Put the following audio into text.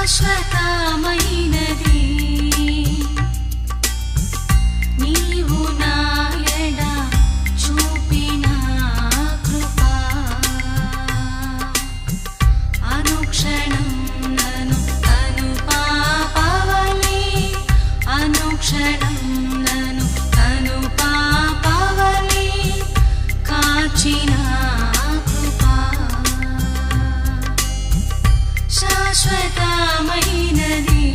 శాశ్వతమైనది నీవు నా ఎడ చూపిన కృప అనుక్షణం నన్ను కనుపాపవలే అనుక్షణం నన్ను కనుపాపవలే కాచిన శాశ్వతమైనది